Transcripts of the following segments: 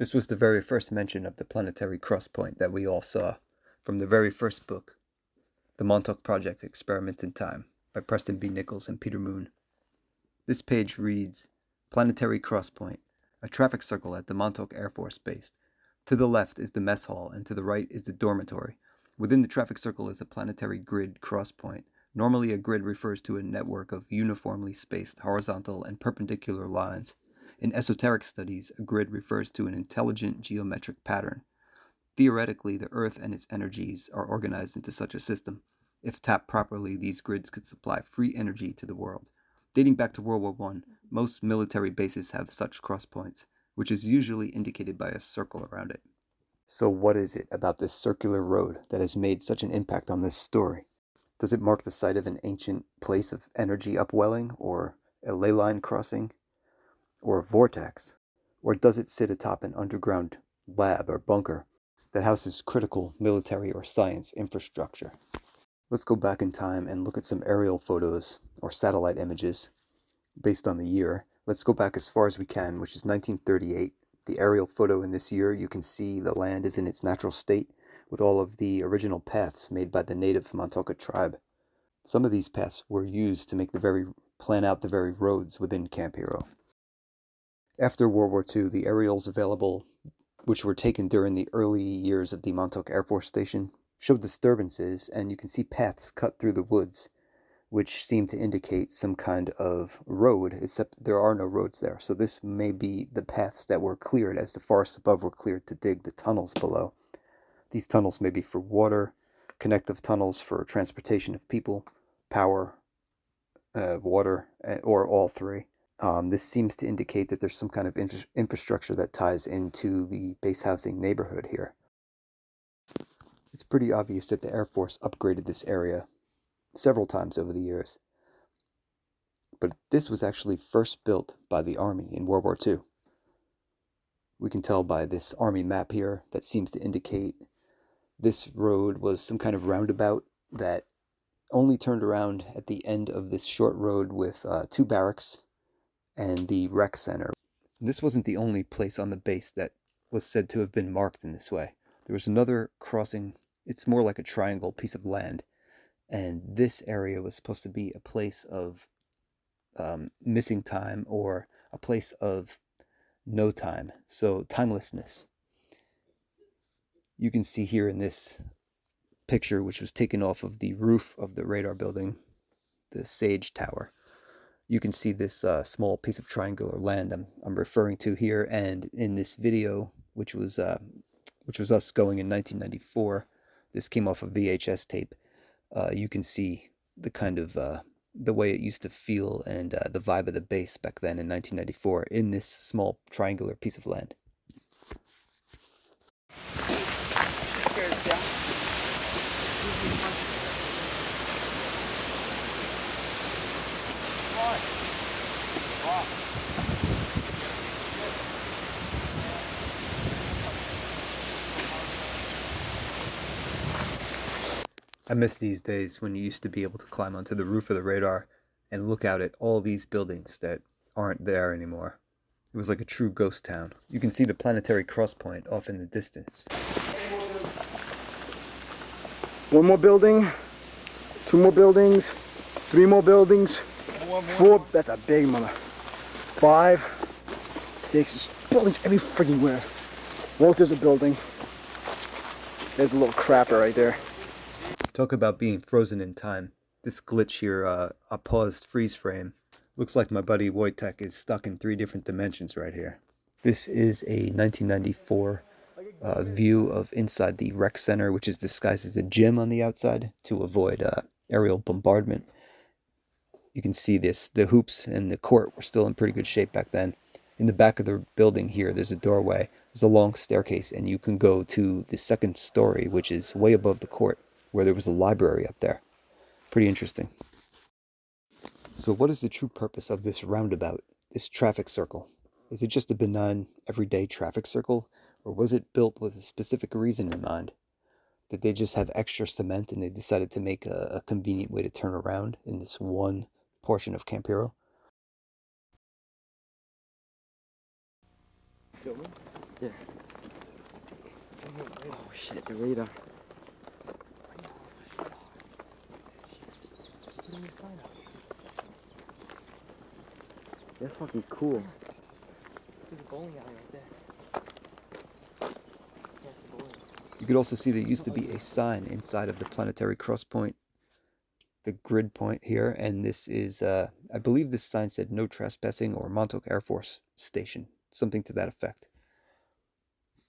This was the very first mention of the planetary crosspoint that we all saw from the very first book, The Montauk Project Experiments in Time, by Preston B. Nichols and Peter Moon. This page reads, Planetary Crosspoint, a traffic circle at the Montauk Air Force Base. To the left is the mess hall, and to the right is the dormitory. Within the traffic circle is a planetary grid crosspoint. Normally, a grid refers to a network of uniformly spaced horizontal and perpendicular lines. In esoteric studies, a grid refers to an intelligent geometric pattern. Theoretically, the Earth and its energies are organized into such a system. If tapped properly, these grids could supply free energy to the world. Dating back to World War I, most military bases have such crosspoints, which is usually indicated by a circle around it. So what is it about this circular road that has made such an impact on this story? Does it mark the site of an ancient place of energy upwelling, or a ley line crossing, or a vortex? Or does it sit atop an underground lab or bunker that houses critical military or science infrastructure? Let's go back in time and look at some aerial photos or satellite images based on the year. Let's go back as far as we can, which is 1938. The aerial photo in this year, you can see the land is in its natural state with all of the original paths made by the native Montauk tribe. Some of these paths were used to plan out the very roads within Camp Hero. After World War II, the aerials available, which were taken during the early years of the Montauk Air Force Station, showed disturbances, and you can see paths cut through the woods, which seem to indicate some kind of road, except there are no roads there. So this may be the paths that were cleared as the forests above were cleared to dig the tunnels below. These tunnels may be for water, connective tunnels for transportation of people, power, water, or all three. This seems to indicate that there's some kind of infrastructure that ties into the base housing neighborhood here. It's pretty obvious that the Air Force upgraded this area several times over the years. But this was actually first built by the Army in World War II. We can tell by this Army map here that seems to indicate this road was some kind of roundabout that only turned around at the end of this short road with two barracks and the rec center. This wasn't the only place on the base that was said to have been marked in this way. There was another crossing. It's more like a triangle piece of land, and this area was supposed to be a place of missing time, or a place of no time, so timelessness. You can see here in this picture, which was taken off of the roof of the radar building, the Sage Tower, you can see this small piece of triangular land I'm referring to here. And in this video, which was us going in 1994, this came off of VHS tape. You can see the kind of the way it used to feel and the vibe of the base back then in 1994 in this small triangular piece of land. I miss these days when you used to be able to climb onto the roof of the radar and look out at all these buildings that aren't there anymore. It was like a true ghost town. You can see the planetary crosspoint off in the distance. One more building, two more buildings, three more buildings, four, that's a big mother. 5, 6, buildings every freaking where. Well, there's a building. There's a little crapper right there. Talk about being frozen in time. This glitch here, a paused freeze frame, looks like my buddy Vortex is stuck in 3 different dimensions right here. This is a 1994 view of inside the rec center, which is disguised as a gym on the outside to avoid aerial bombardment. You can see the hoops and the court were still in pretty good shape back then. In the back of the building here, there's a doorway, there's a long staircase, and you can go to the 2nd story, which is way above the court, where there was a library up there. Pretty interesting. So what is the true purpose of this roundabout, this traffic circle? Is it just a benign, everyday traffic circle, or was it built with a specific reason in mind? Did they just have extra cement and they decided to make a convenient way to turn around in this one portion of Camp Hero? Yeah. Oh shit, the radar. Putting your sign up. That's fucking cool. There's a bowling alley right there. That's the bowling. You could also see there used to be a sign inside of the Planetary Crosspoint, the grid point here, and this is, I believe this sign said no trespassing or Montauk Air Force Station, something to that effect.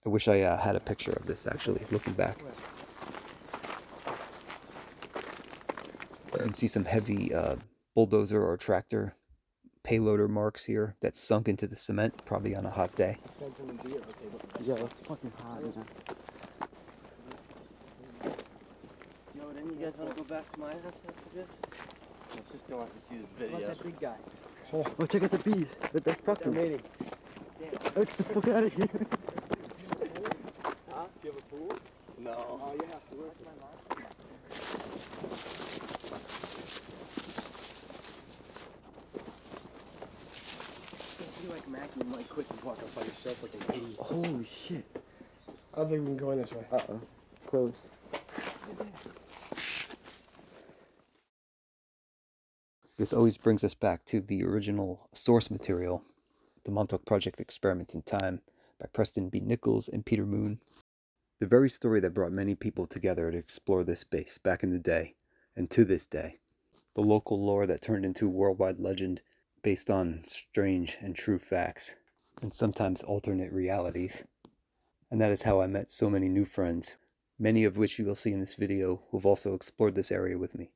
I wish I had a picture of this actually, looking back. You can see some heavy bulldozer or tractor payloader marks here that sunk into the cement, probably on a hot day. Yeah, it's fucking hot, man. Yo, then you guys want to go back to my house after this? My sister wants to see this video. What about that big guy? Oh, check out the bees. They're fucking mating. Get the fuck out of here. Huh? Do you have a pool? No. Oh, you have to work my mom. Don't be like Mackie, you might quit and walk up by yourself like an idiot. Holy shit. I don't think we can go in this way. Uh-oh. Close. This always brings us back to the original source material, the Montauk Project Experiments in Time by Preston B. Nichols and Peter Moon. The very story that brought many people together to explore this base back in the day, and to this day. The local lore that turned into worldwide legend based on strange and true facts, and sometimes alternate realities. And that is how I met so many new friends, many of which you will see in this video who've also explored this area with me,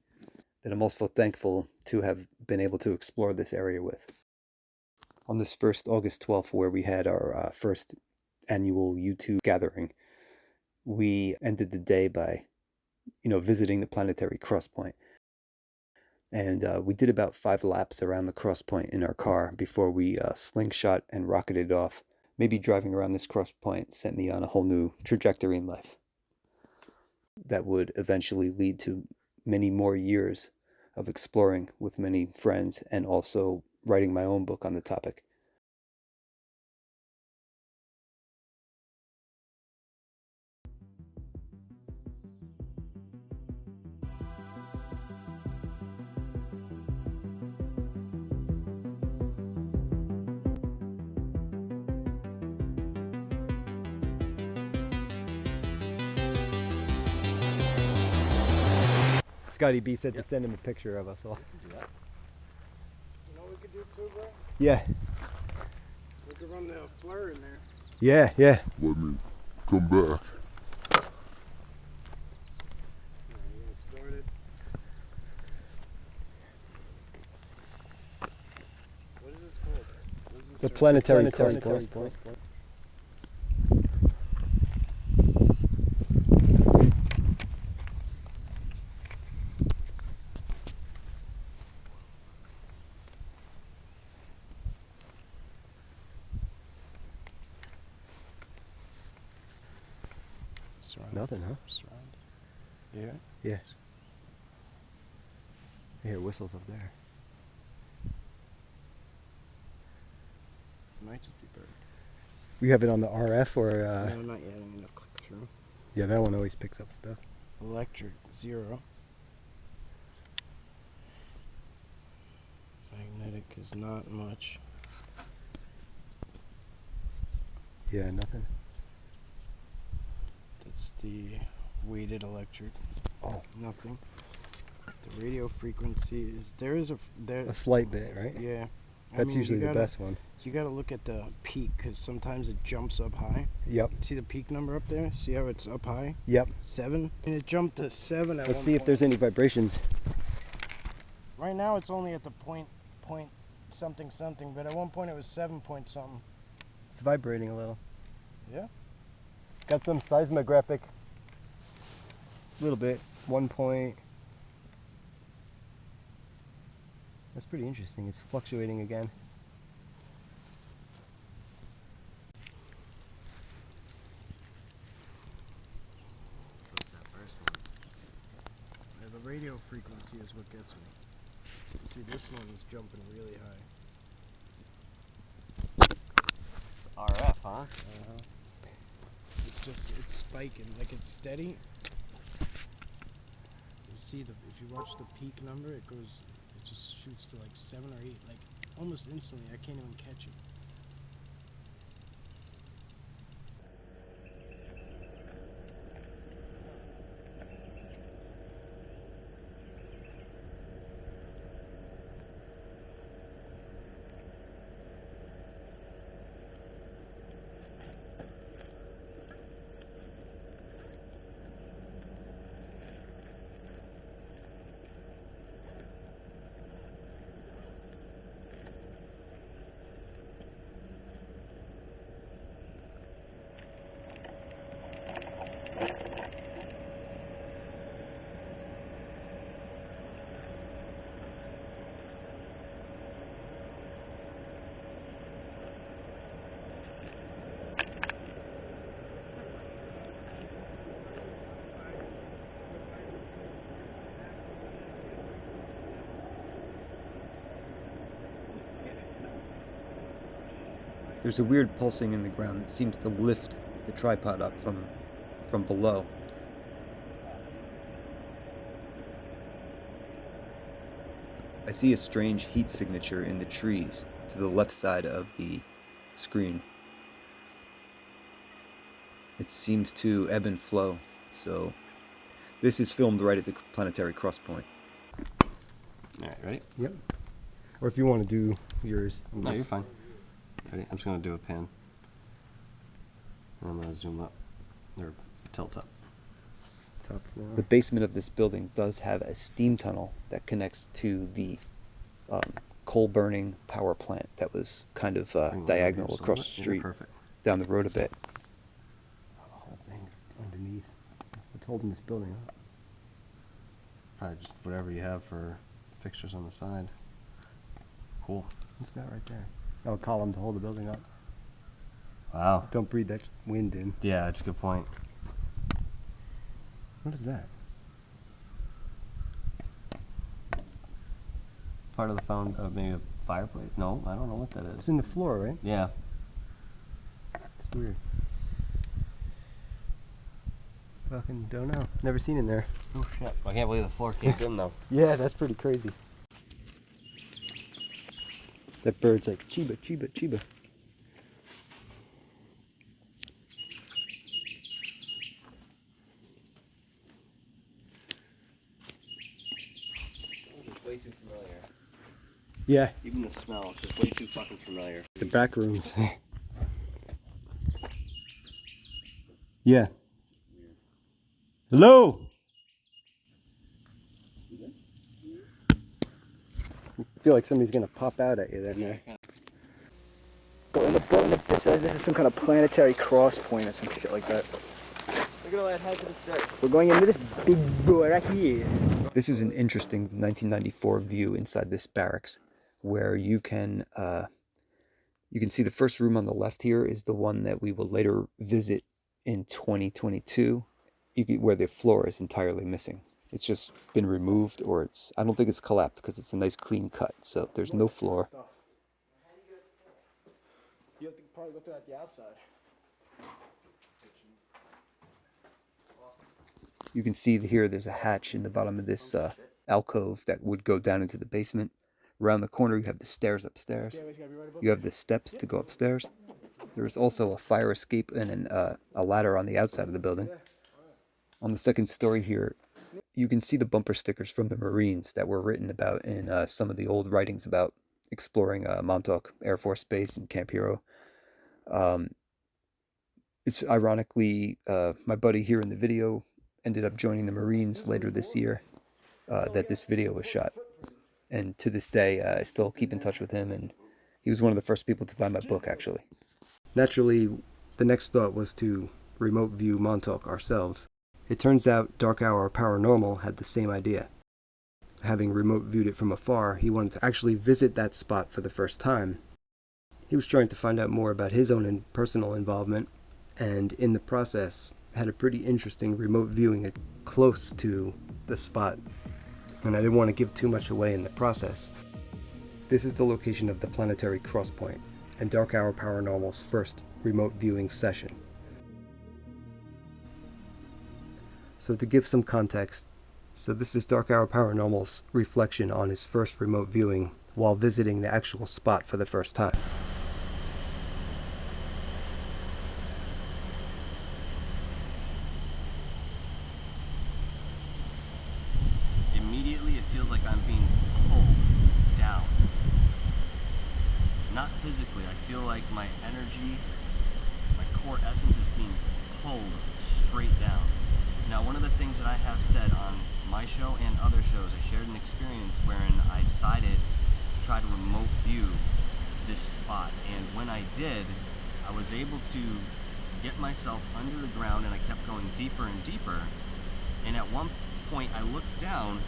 that I'm also thankful to have been able to explore this area with. On this first August 12th, where we had our first annual YouTube gathering, we ended the day by, visiting the Planetary Crosspoint. And we did about 5 laps around the Crosspoint in our car before we slingshot and rocketed off. Maybe driving around this Crosspoint sent me on a whole new trajectory in life that would eventually lead to many more years of exploring with many friends and also writing my own book on the topic. Scotty B said to send him a picture of us all. You know what we could do too, bro? Yeah. We could run the flare in there. Yeah. Let me come back. Alright, you get it started. What is this called? What is this The called? Planetary Planetary Crosspoint. Surround. Nothing, huh? Surround. Yeah. Yeah. I hear whistles up there. Might just be bird. You have it on the RF or? No, not yet. I'm gonna click through. Yeah, that one always picks up stuff. Electric 0. Magnetic is not much. Yeah, nothing. That's the weighted electric. Oh. Nothing. The radio frequency is there. A slight bit, right? Yeah. That's you usually the gotta- best one. You gotta look at the peak because sometimes it jumps up high. Yep. See the peak number up there? See how it's up high? Yep. 7. And it jumped to 7 at Let's one see if point. there's any vibrations. Right now it's only at the point something something, but at one point it was 7 point something. It's vibrating a little. Yeah. Got some seismographic. A little bit. 1 point. That's pretty interesting. It's fluctuating again. Yeah, the radio frequency is what gets me. See, this one is jumping really high. RF, huh? it's spiking, like it's steady. You see if you watch the peak number, it just shoots to like 7 or 8, like almost instantly. I can't even catch it. There's a weird pulsing in the ground that seems to lift the tripod up from below. I see a strange heat signature in the trees to the left side of the screen. It seems to ebb and flow, so this is filmed right at the Planetary Crosspoint. Alright, ready? Yep. Or if you want to do yours. No, you're fine. Ready? I'm just going to do a pan. And I'm going to zoom up. Or tilt up. Top floor. The basement of this building does have a steam tunnel that connects to the coal-burning power plant that was kind of diagonal across the street, down the road a bit. The whole thing's underneath. What's holding this building up? Probably just whatever you have for fixtures on the side. Cool. What's that right there? Oh, a column to hold the building up. Wow. Don't breathe that wind in. Yeah, that's a good point. What is that? Part of the maybe a fireplace? No, I don't know what that It's is. in the floor, right? Yeah. It's weird. Fucking don't know. Never seen in there. Oh shit. I can't believe the floor caved in though. Yeah, that's pretty crazy. That bird's like, Chiba, Chiba, Chiba. It's way too familiar. Yeah, Even the smell is just way too fucking familiar. the back rooms. Yeah. Hello? I feel like somebody's gonna pop out at you there, man. Go in the building. It says this is some kind of planetary crosspoint or some shit like that. Look at all that hazardous dirt. We're going into this big boy right here. This is an interesting 1994 view inside this barracks, where you can see the first room on the left here is the one that we will later visit in 2022, where the floor is entirely missing. It's just been removed, or I don't think it's collapsed because it's a nice clean cut, so there's no floor. You have to probably go through at the outside. You can see here there's a hatch in the bottom of this alcove that would go down into the basement. Around the corner you have the stairs upstairs. You have the steps to go upstairs. There's also a fire escape and a ladder on the outside of the building. On the second story here, you can see the bumper stickers from the Marines that were written about in some of the old writings about exploring Montauk Air Force Base and Camp Hero. It's ironically, my buddy here in the video ended up joining the Marines later this year that this video was shot. And to this day, I still keep in touch with him, and he was one of the first people to buy my book, actually. Naturally, the next thought was to remote view Montauk ourselves. It turns out Dark Hour Paranormal had the same idea. Having remote viewed it from afar, he wanted to actually visit that spot for the first time. He was trying to find out more about his own personal involvement, and in the process, had a pretty interesting remote viewing close to the spot. And I didn't want to give too much away in the process. This is the location of the Planetary Crosspoint, and Dark Hour Paranormal's first remote viewing session. So to give some context, so this is Dark Hour Paranormal's reflection on his first remote viewing while visiting the actual spot for the first time. Immediately it feels like I'm being pulled down. Not physically, I feel like my energy, my core essence is being pulled straight down. Now, one of the things that I have said on my show and other shows, I shared an experience wherein I decided to try to remote view this spot, and when I did, I was able to get myself under the ground, and I kept going deeper and deeper, and at one point I looked down,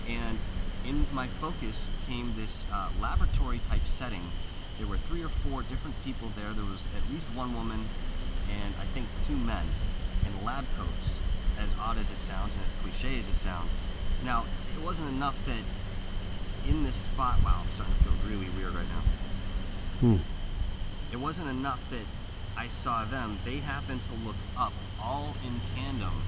and in my focus came this laboratory type setting. There were 3 or 4 different people there. There was at least one woman and I think 2 men in lab coats, as odd as it sounds and as cliche as it sounds. Now, it wasn't enough that in this spot, wow, I'm starting to feel really weird right now. It wasn't enough that I saw them. They happened to look up all in tandem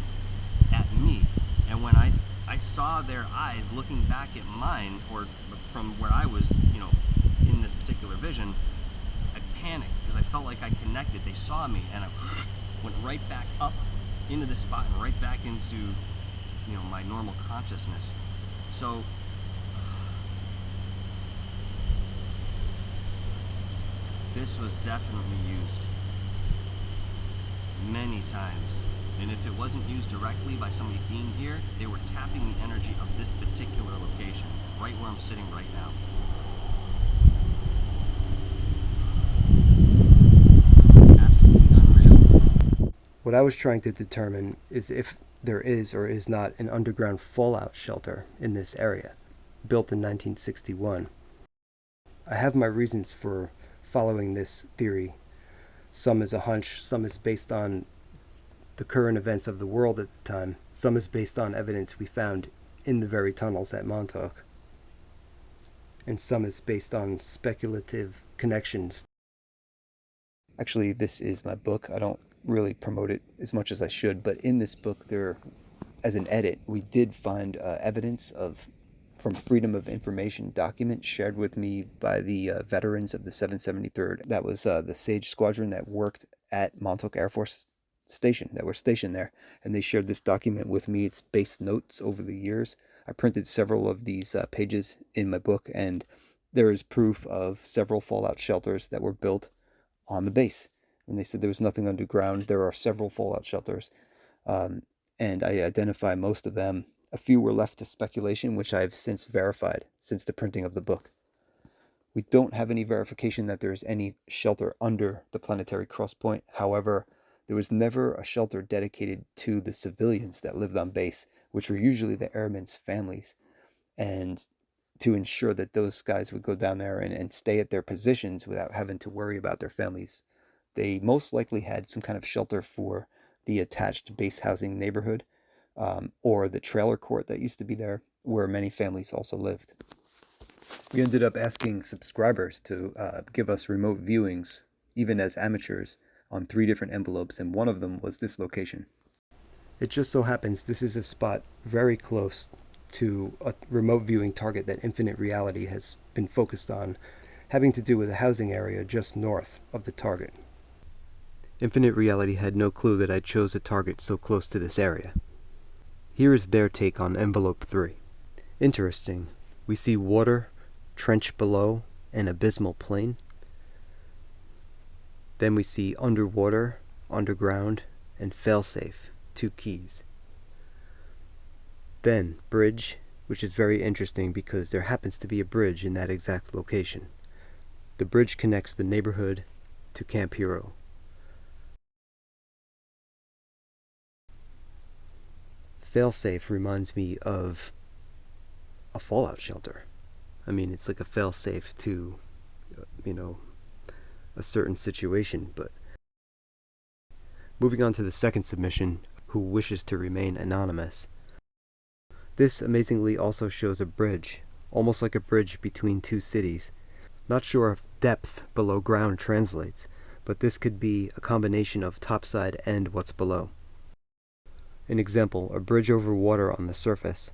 at me. And when I saw their eyes looking back at mine, or from where I was, in this particular vision, I panicked because I felt like I connected. They saw me, and I went right back up into this spot and right back into, my normal consciousness. So this was definitely used many times. And if it wasn't used directly by somebody being here, they were tapping the energy of this particular location, right where I'm sitting right now. Absolutely unreal. What I was trying to determine is if there is or is not an underground fallout shelter in this area, built in 1961. I have my reasons for following this theory. Some is a hunch, some is based on the current events of the world at the time, some is based on evidence we found in the very tunnels at Montauk, and some is based on speculative connections. Actually, this is my book. I don't really promote it as much as I should, but in this book, as an edit, we did find evidence from Freedom of Information documents shared with me by the veterans of the 773rd. That was the Sage Squadron that worked at Montauk Air Force Station, that were stationed there, and they shared this document with me. It's base notes over the years. I printed several of these pages in my book, and there is proof of several fallout shelters that were built on the base. And they said there was nothing underground. There are several fallout shelters, and I identify most of them. A few were left to speculation, which I've since verified since the printing of the book. We don't have any verification that there is any shelter under the Planetary Crosspoint. However, there was never a shelter dedicated to the civilians that lived on base, which were usually the airmen's families. And to ensure that those guys would go down there and stay at their positions without having to worry about their families, they most likely had some kind of shelter for the attached base housing neighborhood, or the trailer court that used to be there, where many families also lived. We ended up asking subscribers to give us remote viewings, even as amateurs, on 3 different envelopes, and one of them was this location. It just so happens this is a spot very close to a remote viewing target that Infinite Reality has been focused on, having to do with a housing area just north of the target. Infinite Reality had no clue that I chose a target so close to this area. Here is their take on envelope 3. Interesting. We see water, trench below, and abysmal plain. Then we see underwater, underground, and failsafe, 2 keys. Then bridge, which is very interesting because there happens to be a bridge in that exact location. The bridge connects the neighborhood to Camp Hero. Failsafe reminds me of a fallout shelter. I mean, it's like a failsafe to, a certain situation. But moving on to the second submission, who wishes to remain anonymous. This amazingly also shows a bridge, almost like a bridge between 2 cities. Not sure if depth below ground translates, but this could be a combination of topside and what's below. An example, a bridge over water on the surface,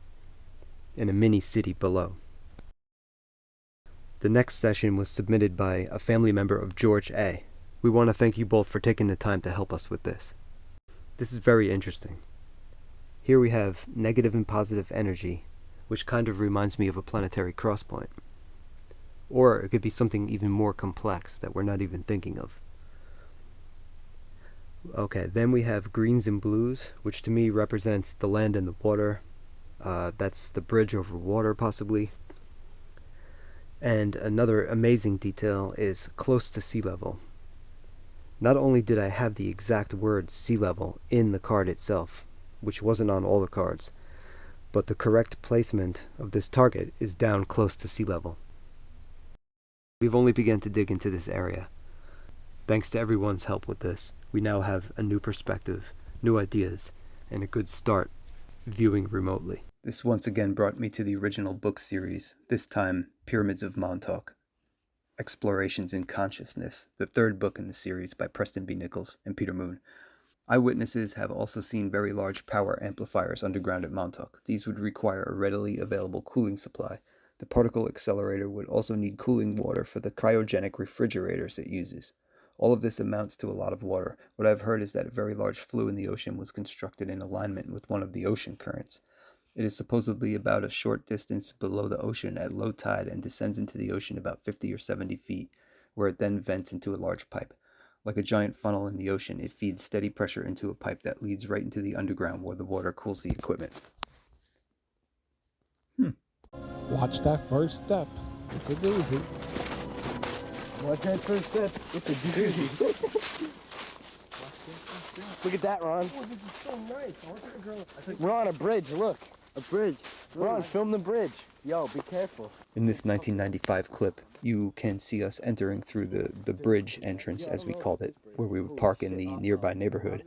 and a mini city below. The next session was submitted by a family member of George A. We want to thank you both for taking the time to help us with this. This is very interesting. Here we have negative and positive energy, which kind of reminds me of a planetary crosspoint. Or it could be something even more complex that we're not even thinking of. Okay, then we have greens and blues, which to me represents the land and the water. That's the bridge over water, possibly. And another amazing detail is close to sea level. Not only did I have the exact word sea level in the card itself, which wasn't on all the cards, but the correct placement of this target is down close to sea level. We've only begun to dig into this area. Thanks to everyone's help with this, we now have a new perspective, new ideas, and a good start viewing remotely. This once again brought me to the original book series, this time Pyramids of Montauk, Explorations in Consciousness, the third book in the series by Preston B. Nichols and Peter Moon. Eyewitnesses have also seen very large power amplifiers underground at Montauk. These would require a readily available cooling supply. The particle accelerator would also need cooling water for the cryogenic refrigerators it uses. All of this amounts to a lot of water. What I've heard is that a very large flue in the ocean was constructed in alignment with one of the ocean currents. It is supposedly about a short distance below the ocean at low tide and descends into the ocean about 50 or 70 feet, where it then vents into a large pipe. Like a giant funnel in the ocean, it feeds steady pressure into a pipe that leads right into the underground where the water cools the equipment. Watch that first step. It's a doozy. Watch that first step. It's a doozy. Look at that, Ron. Oh, this is so nice. I want the girl. We're on a bridge, look. A bridge. Ron, film the bridge. Yo, be careful. In this 1995 clip, you can see us entering through the bridge entrance, as we called it, where we would park in the nearby neighborhood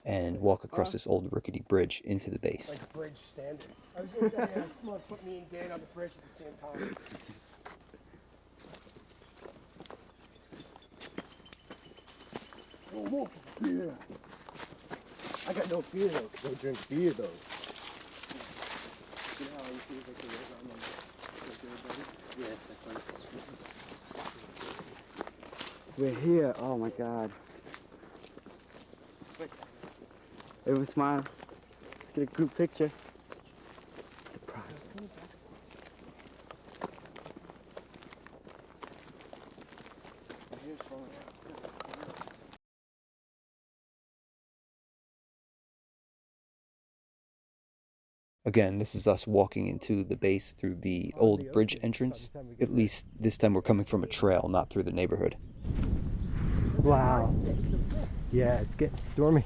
and walk across this old rickety bridge into the base. Like bridge standard. I was going to say, someone put me and Dan on the bridge at the same time. Oh, more beer. I got no fear though. Don't drink beer though. You know how you feel like the red on the yeah, that's fine. We're here. Oh my God. Everyone smile. Let's get a group picture. Again, this is us walking into the base through the old bridge entrance. At least this time we're coming from a trail, not through the neighborhood. Wow. Yeah, it's getting stormy.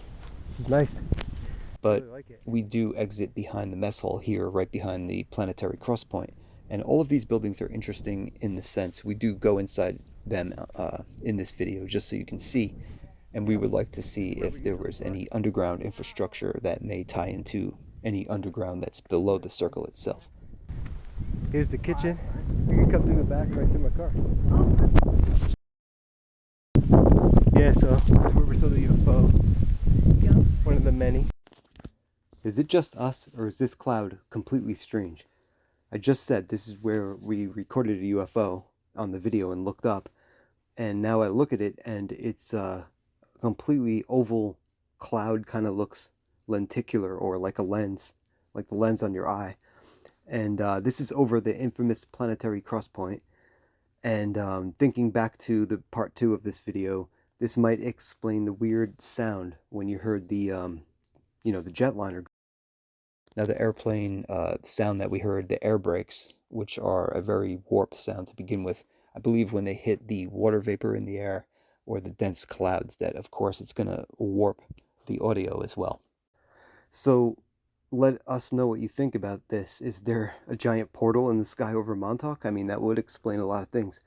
This is nice. But we do exit behind the mess hall here, right behind the Planetary Crosspoint. And all of these buildings are interesting in the sense we do go inside them in this video just so you can see. And we would like to see if there was any underground infrastructure that may tie into any underground that's below the circle itself. Here's the kitchen. You can come through the back right through my car. Yeah, so that's where we saw the UFO. One of the many. Is it just us, or is this cloud completely strange? I just said this is where we recorded a UFO on the video and looked up, and now I look at it and it's a completely oval cloud, kind of looks lenticular or like a lens, like the lens on your eye. And this is over the infamous Planetary Crosspoint. And thinking back to the part 2 of this video, this might explain the weird sound when you heard the, the jetliner. Now the airplane sound that we heard, the air brakes, which are a very warped sound to begin with, I believe when they hit the water vapor in the air or the dense clouds, that of course it's going to warp the audio as well. So let us know what you think about this. Is there a giant portal in the sky over Montauk? I mean, that would explain a lot of things.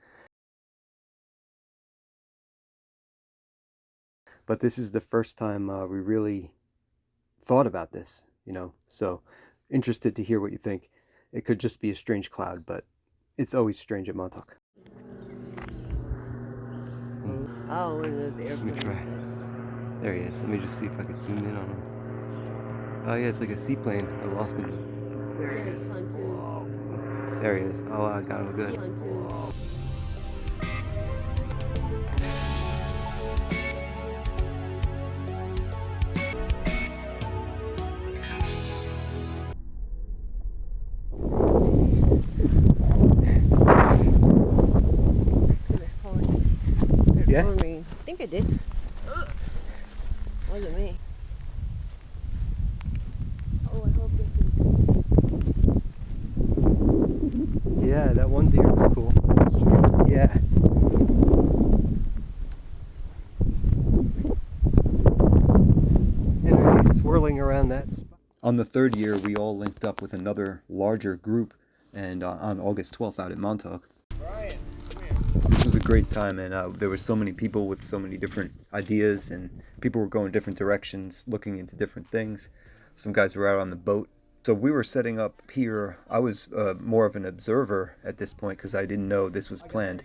But this is the first time we really thought about this, so interested to hear what you think. It could just be a strange cloud, but it's always strange at Montauk. Oh, it was the Let me try. There he is. Let me just see if I can zoom in on him. Oh yeah, it's like a seaplane. I lost him. There he is. There he is. Oh, I got him good. Yeah? I think I did. Wasn't me. Oh, I hope they can. Yeah, that one deer was cool. Yeah. Energy swirling around that spot. On the third year, we all linked up with another larger group, and on August 12th out at Montauk. This was a great time, and there were so many people with so many different ideas, and people were going different directions, looking into different things. Some guys were out on the boat. So we were setting up here. I was more of an observer at this point because I didn't know this was planned.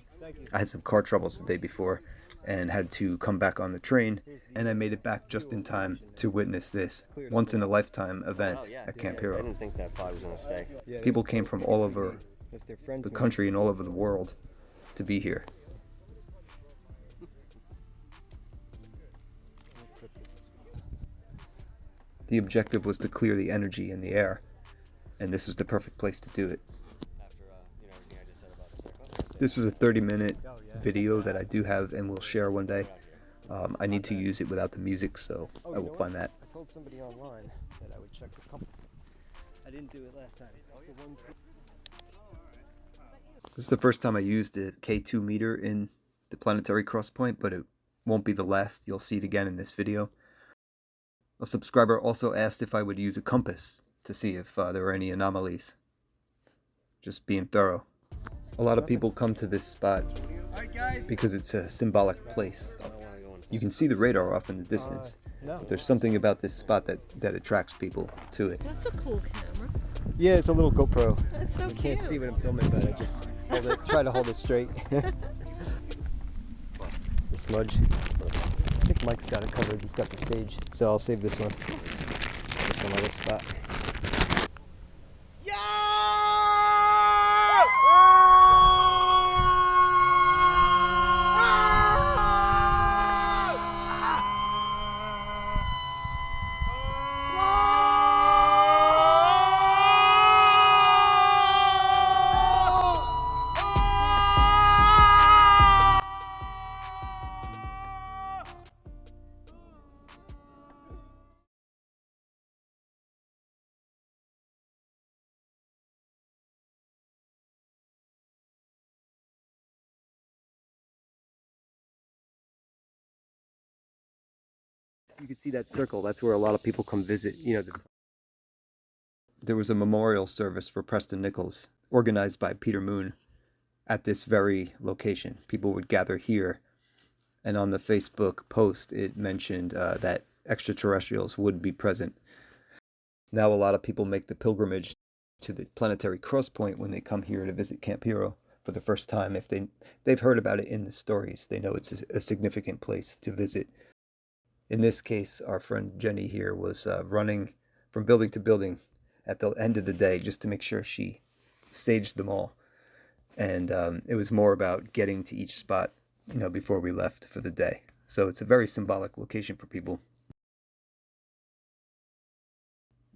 I had some car troubles the day before and had to come back on the train, and I made it back just in time to witness this once-in-a-lifetime event at Camp Hero. I didn't think that fog was going to stay. People came from all over the country and all over the world to be here. The objective was to clear the energy in the air, and this was the perfect place to do it. This was a 30-minute video that I do have and will share one day. I need to use it without the music, so I will find that. I told somebody online that I would check the compass. I didn't do it last time. This is the first time I used a K2 meter in the Planetary Crosspoint, but it won't be the last. You'll see it again in this video. A subscriber also asked if I would use a compass to see if there were any anomalies. Just being thorough. A lot of people come to this spot because it's a symbolic place. You can see the radar off in the distance, but there's something about this spot that attracts people to it. That's a cool camera. Yeah, it's a little GoPro. That's so You cute. can't see what I'm filming, but I just try to hold it straight. The smudge. I think Mike's got it covered. He's got the sage, so I'll save this one for some other spot. You can see that circle. That's where a lot of people come visit. There was a memorial service for Preston Nichols, organized by Peter Moon, at this very location. People would gather here, and on the Facebook post, it mentioned that extraterrestrials would be present. Now a lot of people make the pilgrimage to the Planetary Crosspoint when they come here to visit Camp Hero for the first time. If they've heard about it in the stories, they know it's a significant place to visit. In this case, our friend Jenny here was running from building to building at the end of the day just to make sure she staged them all. And it was more about getting to each spot, before we left for the day. So it's a very symbolic location for people.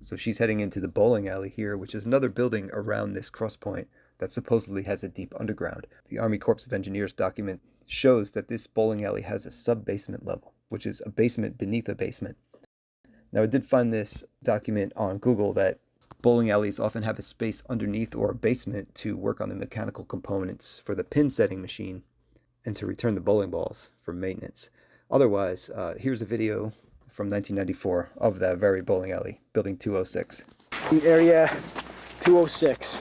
So she's heading into the bowling alley here, which is another building around this crosspoint that supposedly has a deep underground. The Army Corps of Engineers document shows that this bowling alley has a sub-basement level, which is a basement beneath a basement. Now, I did find this document on Google that bowling alleys often have a space underneath or a basement to work on the mechanical components for the pin setting machine and to return the bowling balls for maintenance. Otherwise, here's a video from 1994 of that very bowling alley, building 206. Area 206.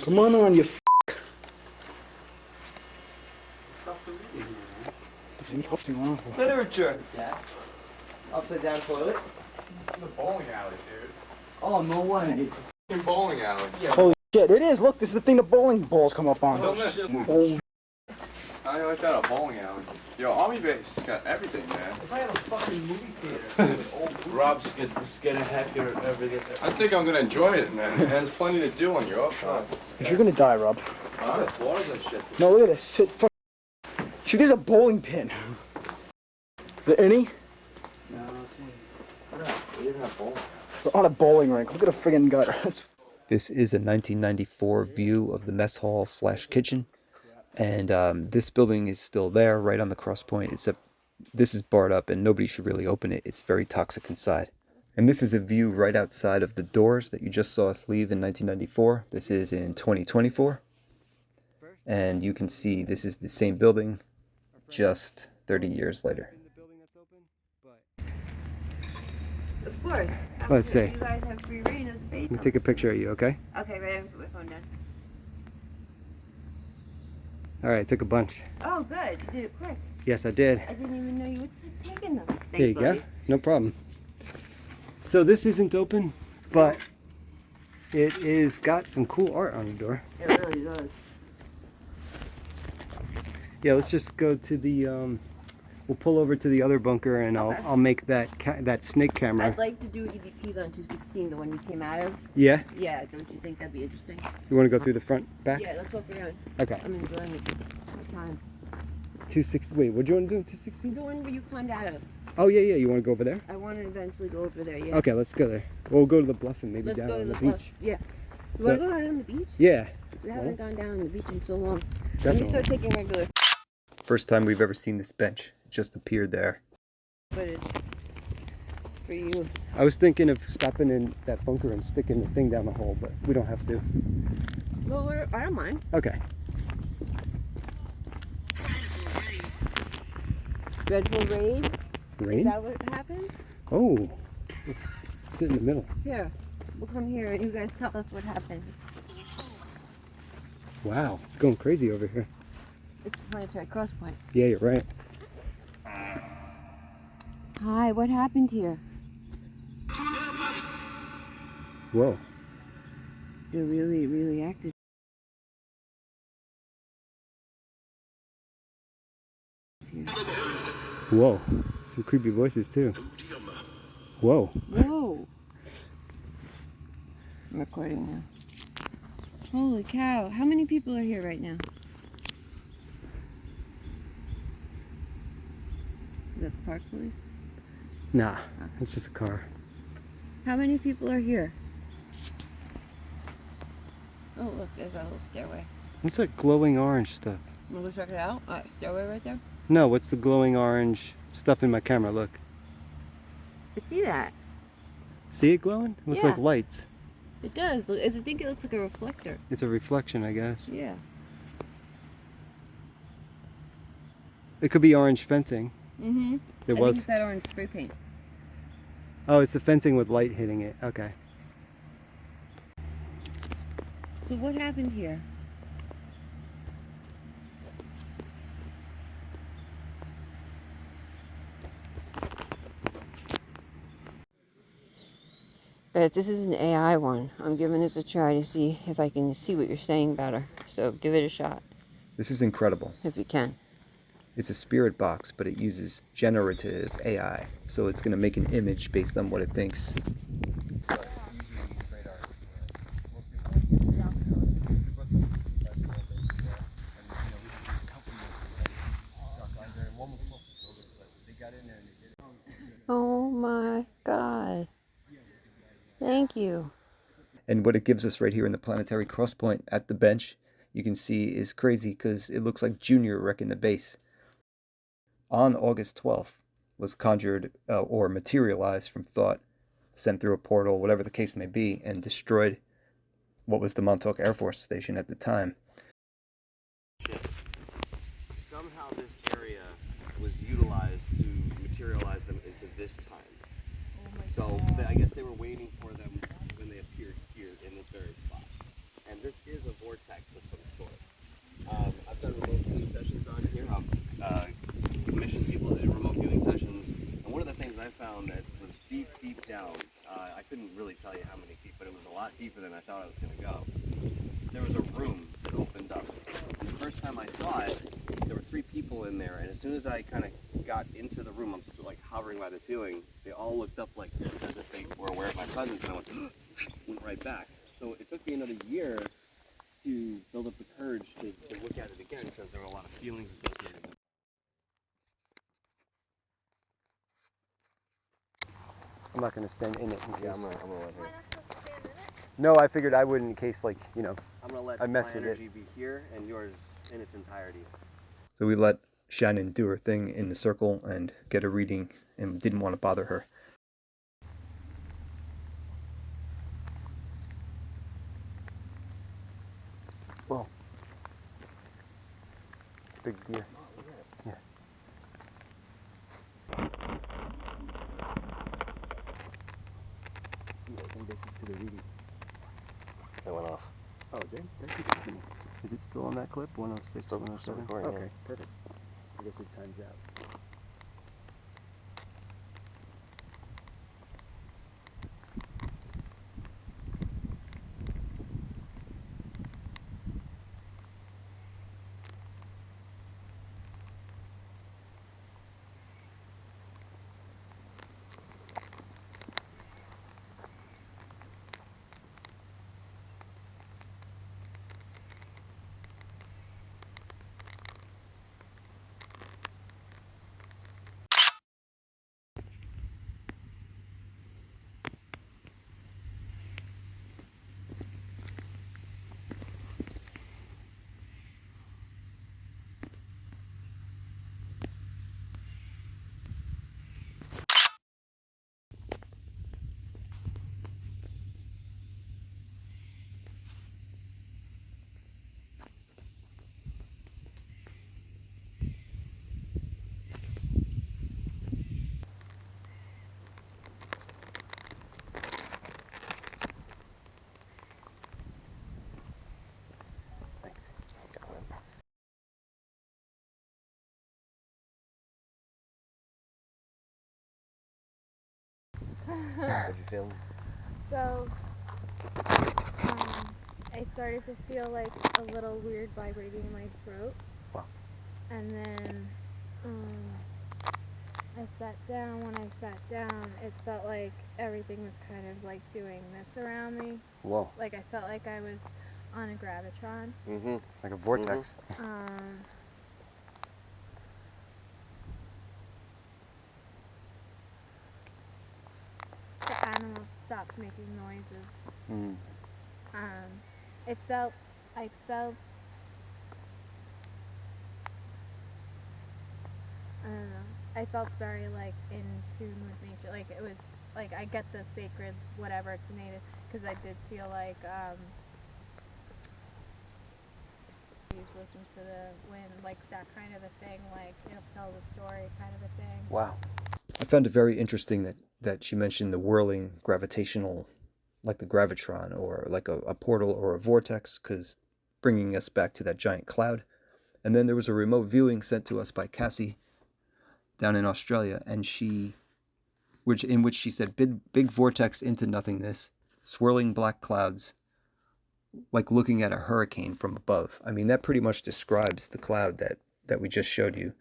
Come on, you Literature. Upside down toilet. In the bowling alley, dude. Oh, no way. In bowling alley. Holy Shit, it is. Look, this is the thing the bowling balls come up on. I like that a bowling alley. Yo, Army Base got everything, man. If I had a fucking movie theater. Rob's just getting happier everything. I think I'm gonna enjoy it, man. There's plenty to do when you're up front. If you're gonna die, Rob. Huh? Floors and shit. No, look at this. Shit, fuck. See, there's a bowling pin. There any? No, we didn't have bowling. We're on a bowling rink. Look at the friggin' gutter. This is a 1994 view of the mess hall / kitchen. And this building is still there, right on the Crosspoint, except this is barred up and nobody should really open it. It's very toxic inside. And this is a view right outside of the doors that you just saw us leave in 1994. This is in 2024. And you can see this is the same building, just 30 years later. Of course. Let's see. You guys have free reign of the base. Let me take a picture of you, okay? Okay, right. I'm put my phone down. All right, took a bunch. Oh, good. You did it quick. Yes, I did. I didn't even know you were taking them. Thanks, There you buddy. go. No problem. So this isn't open, but it is got some cool art on the door. It really does. Yeah, let's just go to the. We'll pull over to the other bunker, and I'll make that that snake camera. I'd like to do EDPs on 216, the one you came out of. Yeah. Yeah, don't you think that'd be interesting? You want to go through the front, back? Yeah, let's go for that. Okay. I'm enjoying it. My time. 260. Wait, what do you want to do? 216? The one where you climbed out of. Oh yeah, yeah. You want to go over there? I want to eventually go over there. Yeah. Okay, let's go there. We'll go to the bluff and maybe Let's down go to on the the bluff. beach. Yeah. You want to go out on the beach? Yeah. We haven't gone down on the beach in so long. Let Definitely. me start taking regular. First time we've ever seen this bench. It just appeared there. Footage for you. I was thinking of stopping in that bunker and sticking the thing down the hole, but we don't have to. Well, I don't mind. Okay. Dreadful raid? Is Rain? that what happened? Oh. Let's sit in the middle. Here. We'll come here and you guys tell us what happened. Wow, it's going crazy over here. It's the Planetary Crosspoint. Yeah, you're right. Hi, what happened here? Whoa. They're really, really active. Whoa. Some creepy voices too. Whoa. Whoa. I'm recording now. Holy cow. How many people are here right now? Is that the park police? Nah, it's just a car. How many people are here? Oh, look, there's a little stairway. What's that glowing orange stuff? Want to go check it out? Stairway right there? No, what's the glowing orange stuff in my camera? Look. I see that. See it glowing? It looks like Yeah. lights. It does. I think it looks like a reflector. It's a reflection, I guess. Yeah. It could be orange fencing. Mm-hmm. There I was. think it's that orange spray paint. Oh, it's the fencing with light hitting it. Okay. So what happened here? But this is an AI one. I'm giving this a try to see if I can see what you're saying better. So give it a shot, This is incredible. if you can. It's a spirit box, but it uses generative AI. So it's going to make an image based on what it thinks. Oh my God. Thank you. And what it gives us right here in the Planetary Crosspoint at the bench, you can see is crazy because it looks like Junior wrecking the base. On August 12th was conjured or materialized from thought, sent through a portal, whatever the case may be, and destroyed what was the Montauk Air Force Station at the time. Somehow this area was utilized to materialize them into this time. So I guess they were waiting for them when they appeared here in this very spot. And this is a vortex of some sort. I've done remote viewing sessions on here. I've commissioned people to do remote viewing sessions. And one of the things I found that was deep, deep down, I couldn't really tell you how many feet, but it was a lot deeper than I thought it was going to go. there was a room that opened up. And the first time I saw it, there were 3 people in there, and as soon as I kind of got into the room, I'm still like hovering by the ceiling, they all looked up like this as if they were aware of my presence, and I went right back. So it took me another year to build up the courage to look at it again, because there were a lot of feelings associated with it. I'm not going to stand in it in case. Yeah, I'm gonna let her. No, I figured I would in case, like, you know, I'm gonna let I mess my with energy be here and yours in its entirety. So we let Shannon do her thing in the circle and get a reading and didn't want to bother her. Whoa. Big deer. Yeah. To the reading. It went off. Oh, did? Is it still on that clip? 106, Still 107? recording, Okay, yeah. perfect. I guess it times out. How'd you feel? So, I started to feel like a little weird vibrating in my throat. Wow. And then, I sat down. When I sat down, it felt like everything was kind of like doing this around me. Whoa. Like I felt like I was on a gravitron. Mm-hmm. Like a vortex. The animals stopped making noises. Mm. I felt I don't know. I felt very like in tune with nature. Like it was like I get the sacred whatever to native because I did feel like listen to the wind, like that kind of a thing. Like it'll tell the story, kind of a thing. Wow. I found it very interesting that she mentioned the whirling gravitational, like the gravitron or like a portal or a vortex, because bringing us back to that giant cloud. And then there was a remote viewing sent to us by Cassie down in Australia, and in which she said big vortex into nothingness, swirling black clouds, like looking at a hurricane from above. I mean, that pretty much describes the cloud that we just showed you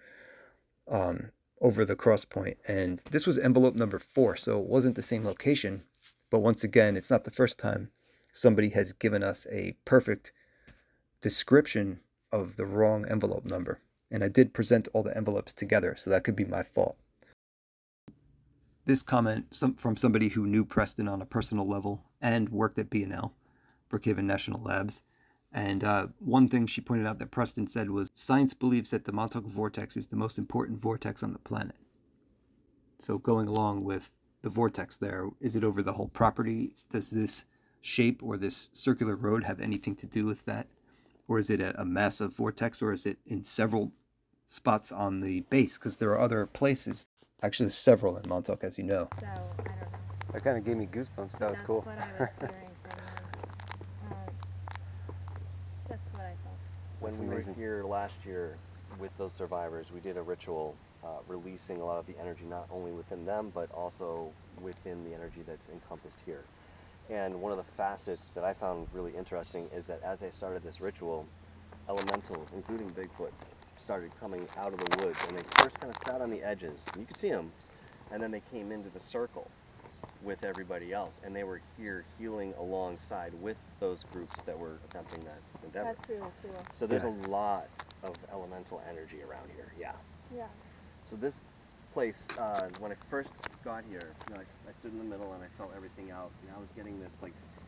over the Crosspoint. And this was envelope number 4, so it wasn't the same location. But once again, it's not the first time somebody has given us a perfect description of the wrong envelope number. And I did present all the envelopes together, so that could be my fault. This comment from somebody who knew Preston on a personal level and worked at B&L, Brookhaven National Labs. And one thing she pointed out that Preston said was, science believes that the Montauk vortex is the most important vortex on the planet. So going along with the vortex there, is it over the whole property? Does this shape or this circular road have anything to do with that? Or is it a massive vortex, or is it in several spots on the base? Because there are other places, actually several in Montauk, as you know. So I don't know. That kind of gave me goosebumps. That was cool. That's what I was hearing from them. That's what I felt. When we were here last year with those survivors, we did a ritual releasing a lot of the energy, not only within them, but also within the energy that's encompassed here. And one of the facets that I found really interesting is that as I started this ritual, elementals, including Bigfoot, started coming out of the woods, and they first kind of sat on the edges. You could see them, and then they came into the circle with everybody else, and they were here healing alongside with those groups that were attempting that endeavor. That's really cool. So there's a lot of elemental energy around here. Yeah. Yeah. So this place, when I first got here, you know, I stood in the middle and I felt everything out, and I was getting this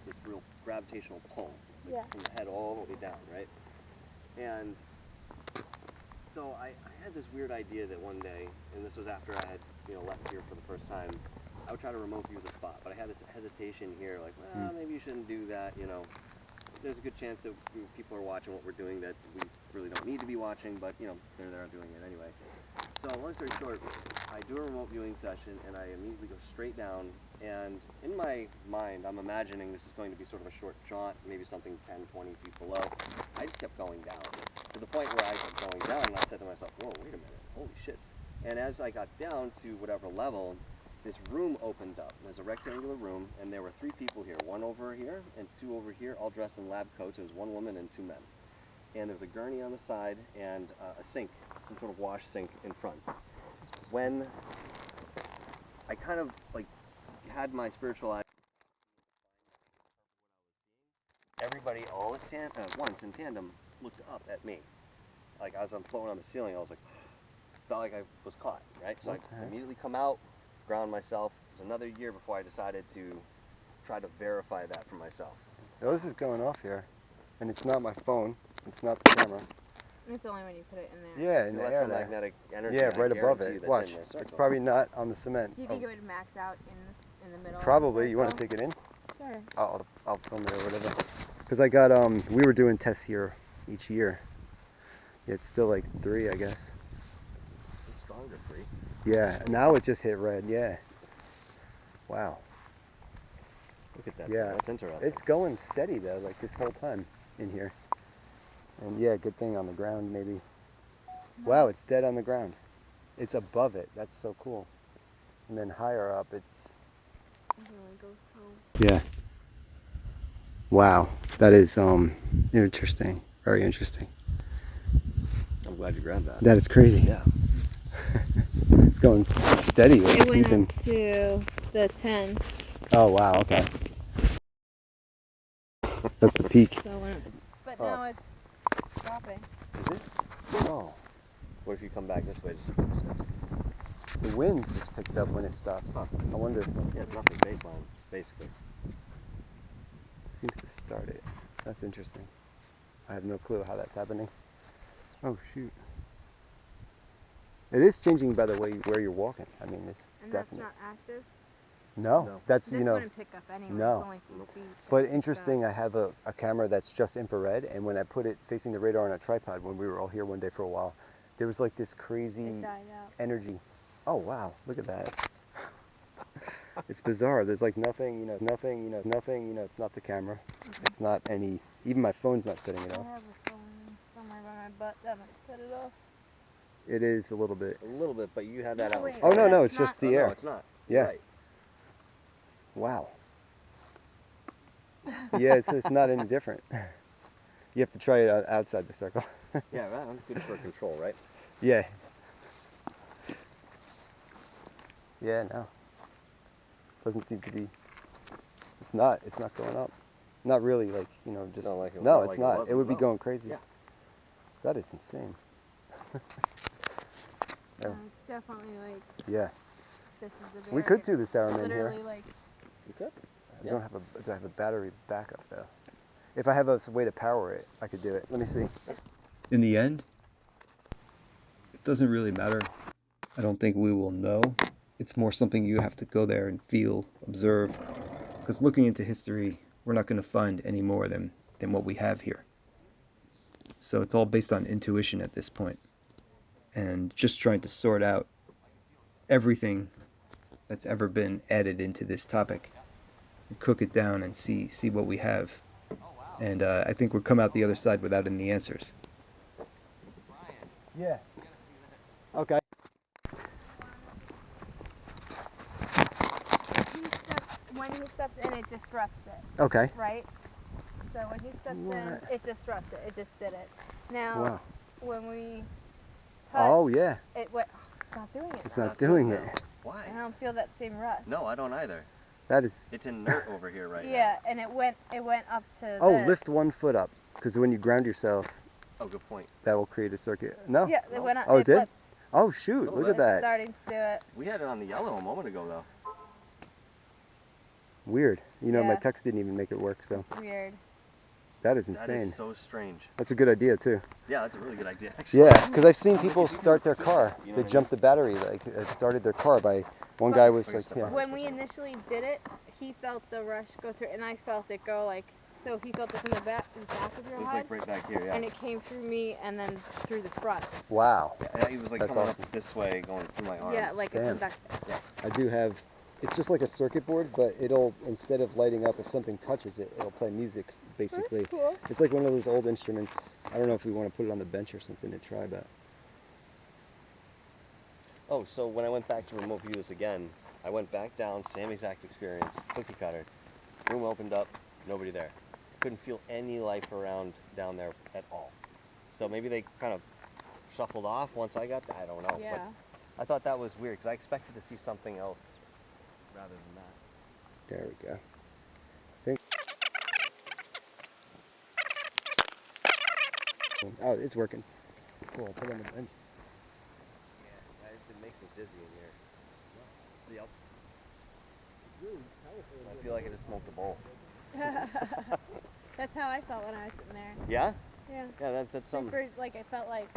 this real gravitational pull, from the head all the way down, right? And so I had this weird idea that one day, and this was after I had left here for the first time, I would try to remote view the spot, but I had this hesitation here, like, well, maybe you shouldn't do that, There's a good chance that people are watching what we're doing that we really don't need to be watching, but they're there doing it anyway. So long story short, I do a remote viewing session and I immediately go straight down, and in my mind I'm imagining this is going to be sort of a short jaunt, maybe something 10, 20 feet below. I just kept going down to the point where I kept going down, and I said to myself, whoa, wait a minute, holy shit. And as I got down to whatever level, this room opened up. There's a rectangular room, and there were 3 people here, 1 over here and 2 over here, all dressed in lab coats. It was 1 woman and 2 men. And there was a gurney on the side and a sink, some sort of wash sink in front. When I kind of had my spiritual eye, everybody all at once in tandem looked up at me. Like as I'm floating on the ceiling, I was like, felt like I was caught, right? So I immediately come out, ground myself. It was another year before I decided to try to verify that for myself. Now this is going off here, and it's not my phone. It's not the camera. It's only when you put it in there. Yeah, in So the that's air the there. magnetic energy. Yeah, I right above guarantee it. that's Watch. in this It's circle. probably not on the cement. Do you think it would max out in the middle? Probably. Of the You want to circle? take it in? Sure. I'll film it or whatever. Because I got we were doing tests here each year. It's still like 3, I guess. It's stronger, 3. Yeah. Now it just hit red. Yeah. Wow. Look at that. Yeah. That's interesting. It's going steady though, like this whole time in here. And yeah, good thing on the ground maybe. Wow, it's dead on the ground. It's above it. That's so cool. And then higher up, it's. Yeah. Wow, that is interesting. Very interesting. I'm glad you grabbed that. That is crazy. Yeah. It's going steady. Like It went even... up to the 10. Oh wow. Okay. That's the peak. So but now it's dropping. Is it? Oh. What if you come back this way? The wind just picked up when it stopped. Huh. I wonder. Yeah, it's nothing baseline, basically. Seems to start it. That's interesting. I have no clue how that's happening. Oh shoot. It is changing by the way where you're walking. I mean, it's definite. That's not active? No, that's this wouldn't pick up anyway. No. It's only 2 feet. But interesting, I have a camera that's just infrared, and when I put it facing the radar on a tripod when we were all here one day for a while, there was like this crazy energy. Oh wow, look at that. It's bizarre. There's like nothing, nothing, it's not the camera. It's not any, even my phone's not setting it off. I have a phone somewhere by my butt that might set it off. It is a little bit. A little bit, but you have that out. Oh no, it's just the air. No, it's not. Yeah. Right. Wow. Yeah, it's not any different. You have to try it outside the circle. Yeah, right. I'm good for control, right? Yeah. Yeah, no. Doesn't seem to be. It's not going up. Not really, like, just. No, like no, like it's not. It would be no. going crazy. Yeah. That is insane. It's definitely like. Yeah. This is the We could do this down in here. Literally, like. You could. I don't have a battery backup though. If I have a way to power it, I could do it. Let me see. In the end, it doesn't really matter. I don't think we will know. It's more something you have to go there and feel, observe. Because looking into history, we're not going to find any more than what we have here. So it's all based on intuition at this point. And just trying to sort out everything that's ever been added into this topic. And cook it down and see what we have. And I think we'll come out the other side without any answers. Yeah. Okay. When when he steps in, it disrupts it. Okay. Right? So when he steps in, it disrupts it. It just did it. Now, Wow. when we touch, Oh, yeah. it went, it's not doing it. It's now. not doing it. Why? I don't feel that same rush. No, I don't either. That is... It's inert over here right now. Yeah, and it went up to Oh, this. lift one foot up, because when you ground yourself, Oh, good point. that will create a circuit. No? Yeah, it went up. Oh, it it did? flipped. Oh, shoot. Look at It's that. starting to do it. We had it on the yellow a moment ago, though. Weird. You know, my Yeah. text didn't even make it work, so. It's weird. That is insane. That is so strange. That's a good idea, too. Yeah, that's a really good idea, actually. Yeah, because I've seen people start their car. You know They what I jumped the battery, like, started their car by... One guy was like, yeah. When we initially did it, he felt the rush go through, and I felt it go like, so he felt it from the back of your It was head, like right back here, yeah. and it came through me and then through the front. Wow. Yeah, he was like That's coming awesome. up this way, going through my arm. Yeah, like Damn. it's back. Yeah. I do have... It's just like a circuit board, but it'll, instead of lighting up, if something touches it, it'll play music, basically. That's cool. It's like one of those old instruments. I don't know if we want to put it on the bench or something to try, but... Oh, so when I went back to remote view this again, I went back down, same exact experience, cookie cutter. Room opened up, nobody there. Couldn't feel any life around down there at all. So maybe they kind of shuffled off once I got there, I don't know. Yeah. But I thought that was weird, because I expected to see something else rather than that. There we go. Oh, it's working. Cool, I'll put it on the bench. Yeah, it makes me dizzy in here. Yep. I feel like I just smoked a bowl. That's how I felt when I was sitting there. Yeah? Yeah. Yeah, that's something. Super, like I felt like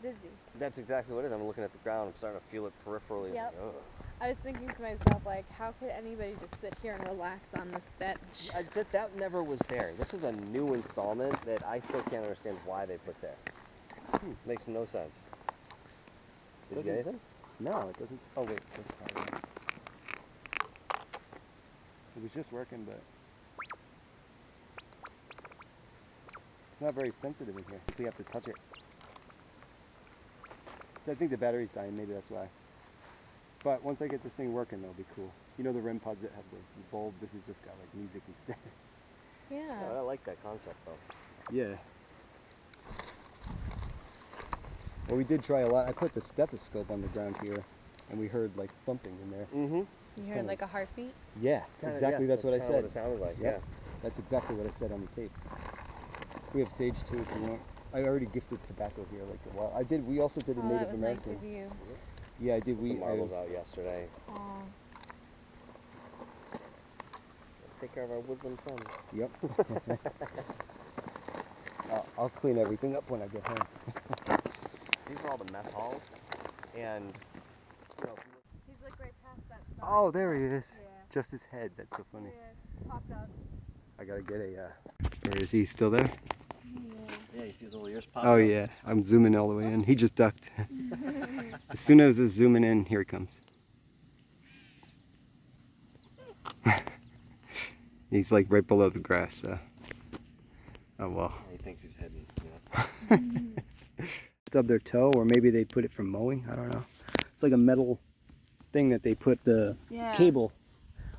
dizzy. That's exactly what it is. I'm looking at the ground. I'm starting to feel it peripherally. Yep. It's like, ugh. I was thinking to myself, like, how could anybody just sit here and relax on this bench? That never was there. This is a new installment that I still can't understand why they put there. Makes no sense. Did you get anything? No, it doesn't. Oh, wait. This is fine. It was just working, but it's not very sensitive in here. We have to touch it. So I think the battery's dying, maybe that's why. But once I get this thing working, that'll be cool. You know the REM pods that have the bulb? This has just got like music instead. Yeah. I like that concept though. Yeah. Well, we did try a lot. I put the stethoscope on the ground here, and we heard like thumping in there. Mm-hmm. You heard like a heartbeat? Yeah, exactly. Yeah, that's what I said. What it sounded like. Yep. That's exactly what I said on the tape. We have sage too, if you want. I already gifted tobacco here like a while. We also did a Native American. Nice of you. Yeah, I did. The marbles out yesterday. Aw. Take care of our woodland friends. Yep. I'll clean everything up when I get home. These are all the mess halls, and you know, He's like right past that sign. Oh, there he is. Yeah. Just his head. That's so funny. Yeah, popped up. I gotta get a. Or is he still there? yeah, you see his little ears popping. Oh yeah, I'm zooming all the way in. He just ducked. As soon as it's zooming in, here he comes. He's like right below the grass. So. Oh well. He thinks he's hidden. Yeah. Stub their toe, or maybe they put it from mowing. I don't know. It's like a metal thing that they put the cable.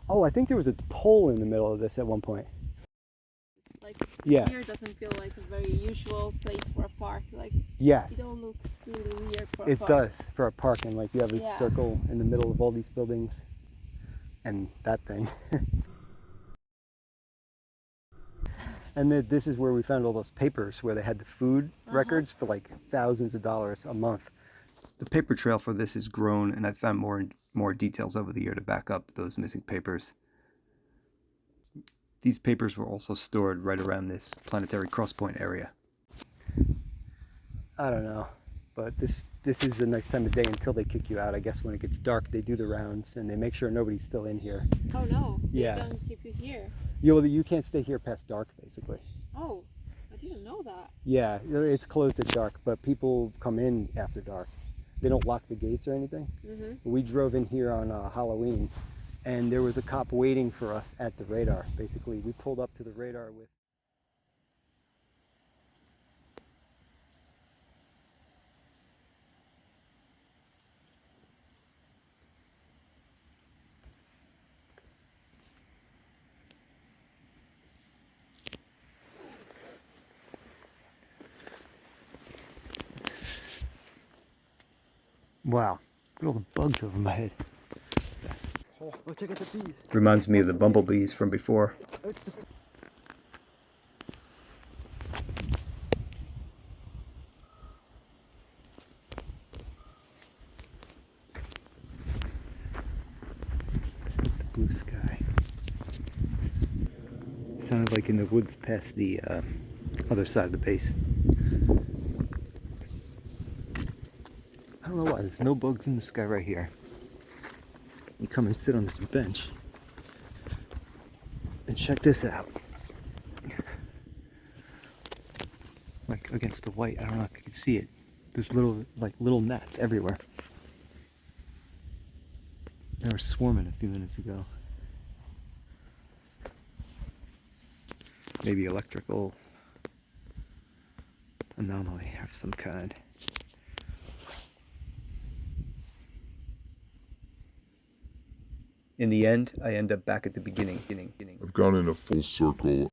Oh, I think there was a pole in the middle of this at one point. Like Yeah. here doesn't feel like a very usual place for a park. Like Yes. it all looks really weird for a It park. does for a park, and like you have a Yeah. circle in the middle of all these buildings, and that thing. And then this is where we found all those papers where they had the food records for like thousands of dollars a month. The paper trail for this has grown, and I found more details over the year to back up those missing papers. These papers were also stored right around this Planetary Crosspoint area. I don't know, but this is a nice time of day until they kick you out. I guess when it gets dark, they do the rounds and they make sure nobody's still in here. Oh no, Yeah. they don't keep you here. Yeah, well, you can't stay here past dark, basically. Oh, I didn't know that. Yeah, it's closed at dark, but people come in after dark. They don't lock the gates or anything. We drove in here on Halloween, and there was a cop waiting for us at the radar. Basically, we pulled up to the radar with... Wow, look at all the bugs over my head. Oh, look, check out the bees. Reminds me of the bumblebees from before. The blue sky. Sounded like in the woods past the other side of the base. I don't know why, there's no bugs in the sky right here. You come and sit on this bench and check this out. Like against the white, I don't know if you can see it. There's little gnats everywhere. They were swarming a few minutes ago. Maybe electrical anomaly of some kind. In the end, I end up back at the beginning. I've gone in a full circle